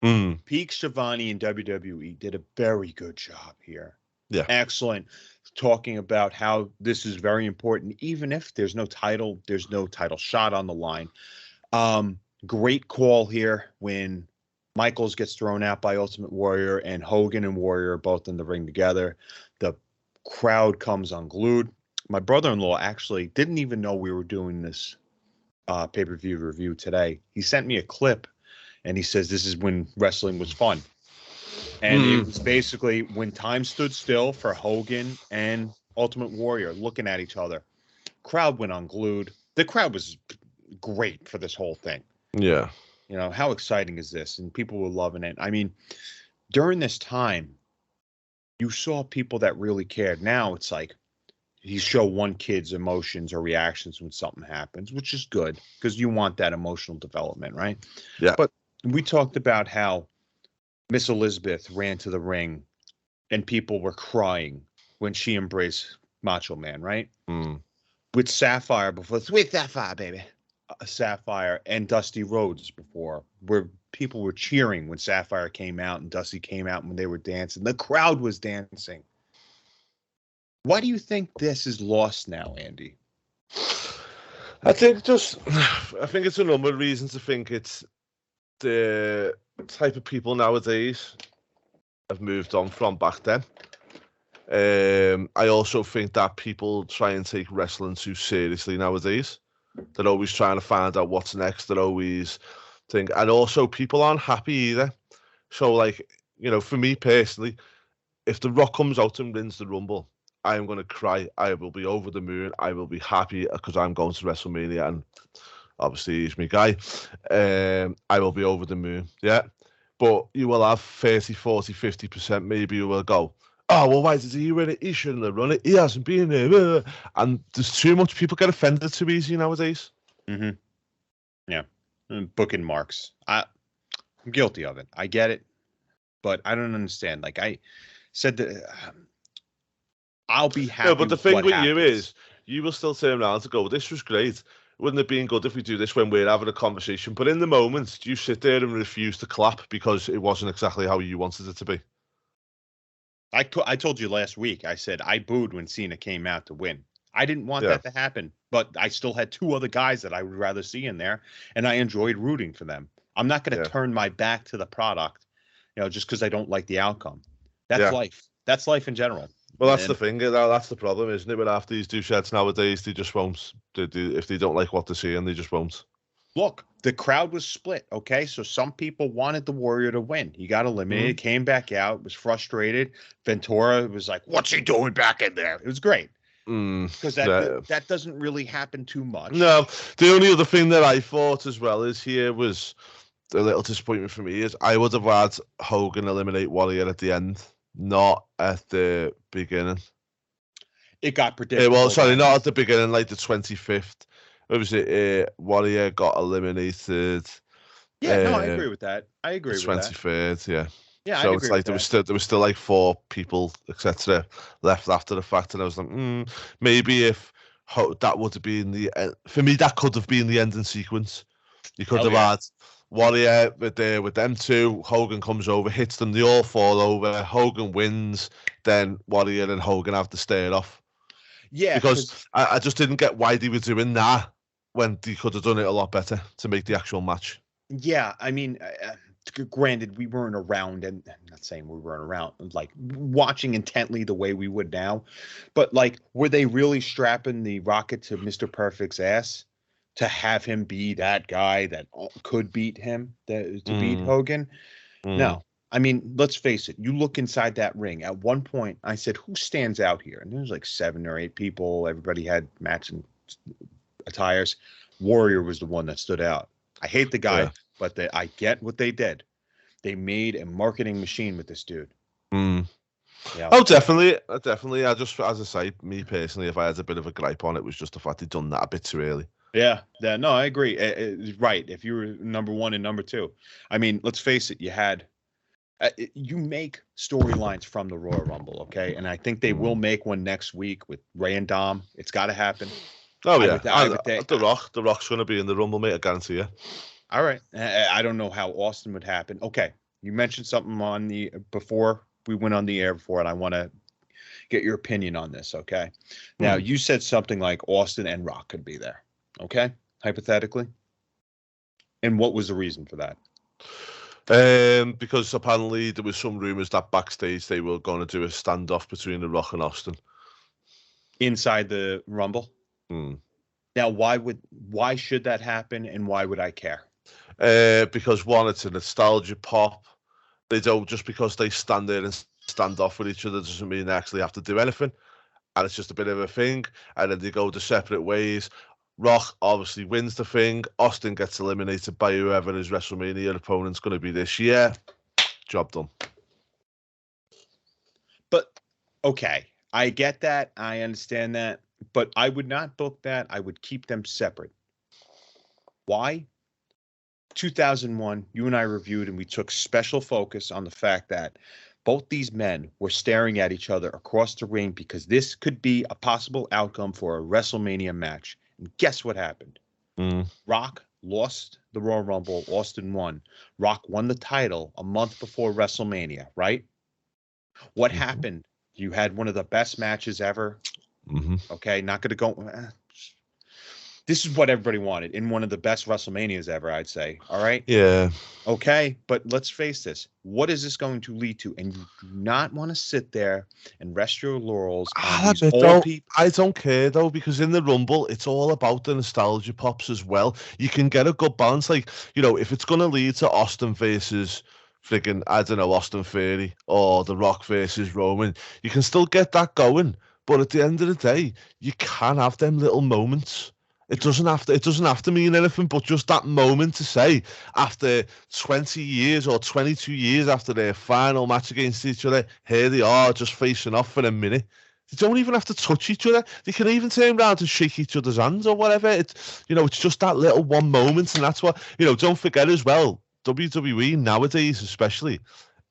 Speaker 2: Peak Shivani in WWE did a very good job here.
Speaker 1: Yeah.
Speaker 2: Excellent. Talking about how this is very important, even if there's no title shot on the line. Great call here when Michaels gets thrown out by Ultimate Warrior and Hogan and Warrior are both in the ring together. The crowd comes unglued. My brother-in-law actually didn't even know we were doing this pay-per-view review today. He sent me a clip and he says this is when wrestling was fun. And it was basically when time stood still for Hogan and Ultimate Warrior looking at each other. Crowd went unglued. The crowd was great for this whole thing.
Speaker 1: Yeah.
Speaker 2: You know, how exciting is this? And people were loving it. I mean, during this time, you saw people that really cared. Now it's like you show one kid's emotions or reactions when something happens, which is good because you want that emotional development, right?
Speaker 1: Yeah.
Speaker 2: But we talked about how Miss Elizabeth ran to the ring and people were crying when she embraced Macho Man, right?
Speaker 1: Mm.
Speaker 2: With Sapphire before, sweet Sapphire, baby. Sapphire and Dusty Rhodes before, where people were cheering when Sapphire came out and Dusty came out when they were dancing. The crowd was dancing. Why do you think this is lost now, Andy?
Speaker 1: I think it's a number of reasons. I think it's the type of people nowadays have moved on from back then. I also think that people try and take wrestling too seriously nowadays. They're always trying to find out what's next. They're always and also people aren't happy either. So, like, for me personally, if The Rock comes out and wins the Rumble, I am going to cry. I will be over the moon. I will be happy because I'm going to WrestleMania, and obviously he's my guy. I will be over the moon, yeah. But you will have 30, 40, 50% maybe who will go, oh, well, why did he win it? He shouldn't have run it. He hasn't been there. And there's too much. People get offended too easy nowadays.
Speaker 2: Mm-hmm. Yeah. Booking marks. I'm guilty of it. I get it. But I don't understand. Like I said, that I'll be happy.
Speaker 1: No, but the thing with
Speaker 2: happens.
Speaker 1: you is, you will still turn around to go, this was great. Wouldn't it be good if we do this when we're having a conversation? But in the moment, you sit there and refuse to clap because it wasn't exactly how you wanted it to be.
Speaker 2: I told you last week, I said I booed when Cena came out to win. I didn't want that to happen, but I still had two other guys that I would rather see in there, and I enjoyed rooting for them. I'm not going to turn my back to the product, just because I don't like the outcome. That's life. That's life in general.
Speaker 1: Well, that's the thing. That's the problem, isn't it? With half these doucheheads nowadays, they just won't. If they don't like what they're seeing, they just won't.
Speaker 2: Look, the crowd was split, okay? So some people wanted the Warrior to win. He got eliminated, came back out, was frustrated. Ventura was like, what's he doing back in there? It was great. Because that doesn't really happen too much.
Speaker 1: No, the only other thing that I thought as well is here was a little disappointment for me is I would have had Hogan eliminate Warrior at the end, not at the beginning.
Speaker 2: It got predictable.
Speaker 1: Well, sorry, not at the beginning, like the 25th. What was it? Warrior got eliminated.
Speaker 2: Yeah, no, I agree with that. I agree with that.
Speaker 1: 23rd, yeah.
Speaker 2: Yeah,
Speaker 1: so it's like there was still like 4 people, etc., left after the fact, and I was like, maybe if that would have been for me, that could have been the ending sequence. You could have had Warrior with them two. Hogan comes over, hits them, they all fall over. Hogan wins, then Warrior and Hogan have to stare off.
Speaker 2: Yeah,
Speaker 1: because I just didn't get why they were doing that when they could have done it a lot better to make the actual match.
Speaker 2: Yeah, I mean, granted, we weren't around, and I'm not saying we weren't around, like watching intently the way we would now, but like, were they really strapping the rocket to Mr. Perfect's ass to have him be that guy that could beat him, to beat Hogan? No. I mean, let's face it. You look inside that ring. At one point, I said, who stands out here? And there was like 7 or 8 people. Everybody had matching attires. Warrior was the one that stood out. I hate the guy, but I get what they did. They made a marketing machine with this dude.
Speaker 1: Yeah. Oh, definitely. I just, as I say, me personally, if I had a bit of a gripe on it, was just the fact they'd done that a bit too early.
Speaker 2: Yeah. No, I agree. Right. If you were number 1 and number 2, I mean, let's face it. You make storylines from the Royal Rumble, okay? And I think they will make one next week with Ray and Dom. It's got to happen.
Speaker 1: Oh, yeah. The Rock's going to be in the Rumble, mate, I guarantee you.
Speaker 2: All right. I don't know how Austin would happen. Okay. You mentioned something before we went on the air before, and I want to get your opinion on this, okay? Now, you said something like Austin and Rock could be there, okay? Hypothetically. And what was the reason for that?
Speaker 1: Because apparently there was some rumors that backstage they were going to do a standoff between The Rock and Austin
Speaker 2: inside the Rumble. Now, why should that happen, and why would I care?
Speaker 1: Because one, it's a nostalgia pop. They don't, just because they stand there and stand off with each other doesn't mean they actually have to do anything, and it's just a bit of a thing. And then they go their separate ways. Rock obviously wins the thing. Austin gets eliminated by whoever his WrestleMania opponent's going to be this year. Job done.
Speaker 2: But, okay, I get that. I understand that. But I would not book that. I would keep them separate. Why? 2001, you and I reviewed, and we took special focus on the fact that both these men were staring at each other across the ring because this could be a possible outcome for a WrestleMania match. And guess what happened? Rock lost the Royal Rumble. Austin won. Rock won the title a month before WrestleMania, right? What happened? You had one of the best matches ever. Okay, not going to go. This is what everybody wanted in one of the best WrestleManias ever, I'd say. All right.
Speaker 1: Yeah.
Speaker 2: Okay, but let's face this. What is this going to lead to? And you do not want to sit there and rest your laurels on these old people.
Speaker 1: I don't care, though, because in the Rumble, it's all about the nostalgia pops as well. You can get a good balance. Like, you know, if it's going to lead to Austin versus friggin', I don't know, Austin Theory or The Rock versus Roman, you can still get that going. But at the end of the day, you can have them little moments. It doesn't have to mean anything, but just that moment to say, after 20 years or 22 years after their final match against each other, here they are just facing off for a minute. They don't even have to touch each other. They can even turn around and shake each other's hands or whatever. It's, you know, it's just that little one moment, and that's what, you know, don't forget as well, WWE nowadays especially,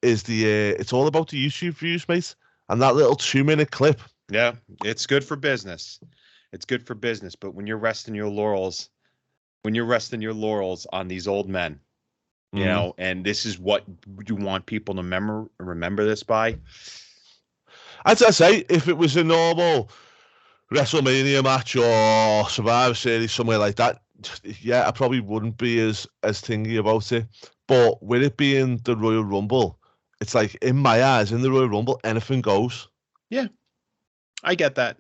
Speaker 1: is it's all about the YouTube views, mate, and that little 2-minute clip.
Speaker 2: Yeah, it's good for business. It's good for business, but when you're resting your laurels on these old men, you know, and this is what you want people to remember this by.
Speaker 1: As I say, if it was a normal WrestleMania match or Survivor Series, somewhere like that, yeah, I probably wouldn't be as thingy about it. But with it being the Royal Rumble, it's like, in my eyes, in the Royal Rumble, anything goes.
Speaker 2: Yeah, I get that.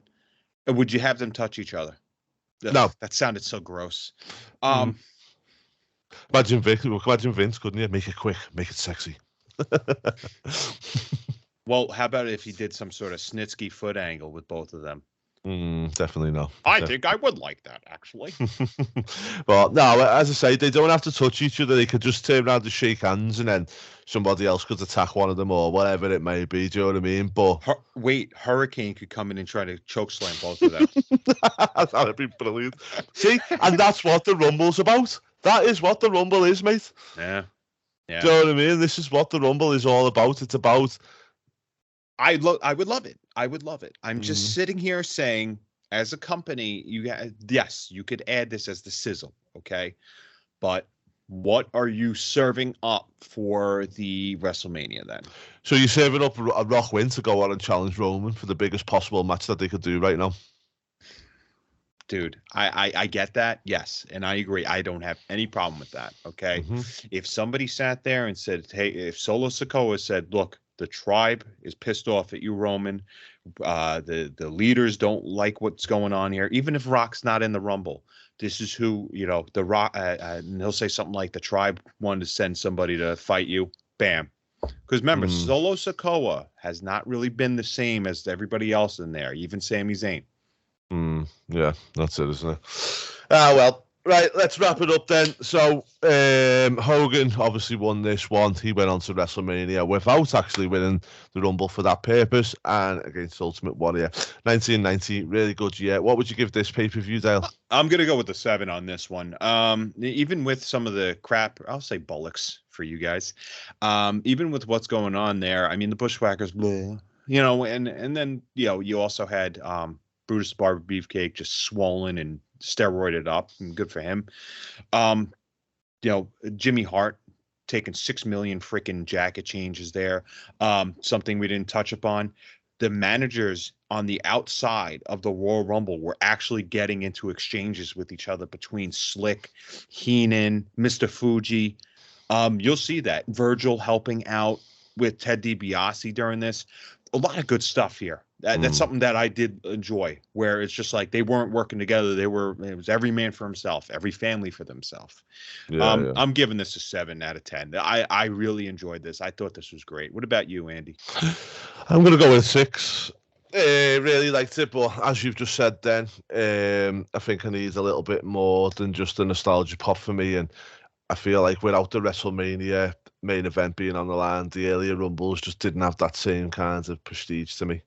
Speaker 2: Would you have them touch each other?
Speaker 1: No.
Speaker 2: That sounded so gross.
Speaker 1: Imagine Vince, couldn't you? Make it quick, make it sexy.
Speaker 2: Well, how about if he did some sort of Snitsky foot angle with both of them?
Speaker 1: Definitely no.
Speaker 2: I think I would like that, actually.
Speaker 1: But no, as I say, they don't have to touch each other. They could just turn around and shake hands, and then somebody else could attack one of them or whatever it may be. Do you know what I mean? But
Speaker 2: Hurricane could come in and try to chokeslam both of them.
Speaker 1: That'd be brilliant. See, and that's what the Rumble's about. That is what the Rumble is, mate.
Speaker 2: Yeah.
Speaker 1: Do you know what I mean? This is what the Rumble is all about. It's about.
Speaker 2: I would love it. I would love it. I'm just sitting here saying, as a company, yes, you could add this as the sizzle, okay? But what are you serving up for the WrestleMania then?
Speaker 1: So you're serving up a Rock win to go on and challenge Roman for the biggest possible match that they could do right now?
Speaker 2: Dude, I get that, yes, and I agree. I don't have any problem with that, okay? If somebody sat there and said, hey, if Solo Sikoa said, look, the tribe is pissed off at you, Roman. The leaders don't like what's going on here. Even if Rock's not in the Rumble, this is who, you know, the Rock, and he'll say something like the tribe wanted to send somebody to fight you. Bam. Because remember, Solo Sikoa has not really been the same as everybody else in there, even Sami Zayn.
Speaker 1: Yeah, that's it, isn't it? Well. Right, let's wrap it up then. So, Hogan obviously won this one. He went on to WrestleMania without actually winning the Rumble for that purpose, and against Ultimate Warrior. 1990, really good year. What would you give this pay-per-view, Dale?
Speaker 2: I'm going to go with the 7 on this one. Even with some of the crap, I'll say bullocks for you guys. Even with what's going on there, I mean, the Bushwhackers, bleh, you know, and then, you know, you also had Brutus Barber Beefcake just swollen and steroided up, and good for him. You know, Jimmy Hart taking 6 million freaking jacket changes there. Something we didn't touch upon. The managers on the outside of the Royal Rumble were actually getting into exchanges with each other between Slick, Heenan, Mr. Fuji. You'll see that. Virgil helping out with Ted DiBiase during this. A lot of good stuff here. That's something that I did enjoy, where it's just like they weren't working together. It was every man for himself, every family for themselves. Yeah. I'm giving this a 7 out of 10. I really enjoyed this. I thought this was great. What about you, Andy?
Speaker 1: I'm going to go with 6. Really liked it, but as you've just said then, I think I need a little bit more than just a nostalgia pop for me. And I feel like without the WrestleMania main event being on the line, the earlier Rumbles just didn't have that same kind of prestige to me.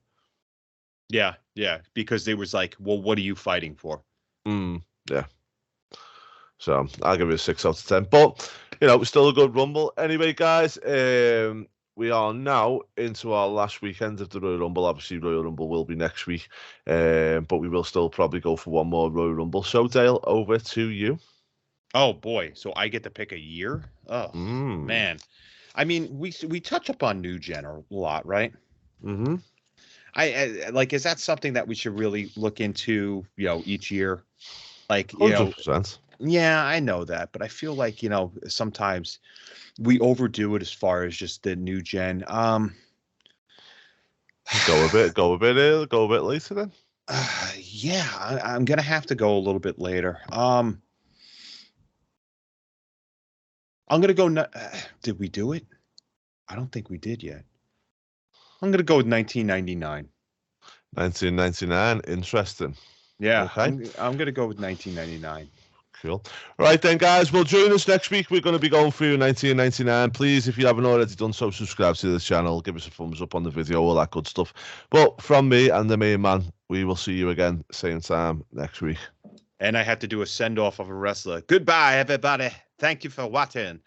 Speaker 2: Yeah, because they was like, well, what are you fighting for?
Speaker 1: Yeah. So I'll give it a 6 out of 10. But, you know, it was still a good Rumble. Anyway, guys, we are now into our last weekend of the Royal Rumble. Obviously, Royal Rumble will be next week, but we will still probably go for one more Royal Rumble. So, Dale, over to you.
Speaker 2: Oh boy, so I get to pick a year? Oh man, I mean, we touch up on New Gen a lot, right?
Speaker 1: Mm-hmm.
Speaker 2: I like, is that something that we should really look into? Each year, like
Speaker 1: 100%.
Speaker 2: Yeah, I know that, but I feel like sometimes we overdo it as far as just the New Gen.
Speaker 1: Go a bit early, go a bit later then.
Speaker 2: Yeah, I'm gonna have to go a little bit later. I'm gonna go. Did we do it? I don't think we did yet. I'm gonna go with 1999.
Speaker 1: 1999, interesting.
Speaker 2: Yeah,
Speaker 1: okay.
Speaker 2: I'm gonna go with 1999.
Speaker 1: Cool. Right then, guys. Well, join us next week. We're going to be going through 1999. Please, if you haven't already done so, subscribe to the channel. Give us a thumbs up on the video, all that good stuff. But from me and the main man, we will see you again same time next week.
Speaker 2: And I have to do a send off of a wrestler. Goodbye, everybody. Thank you for watching.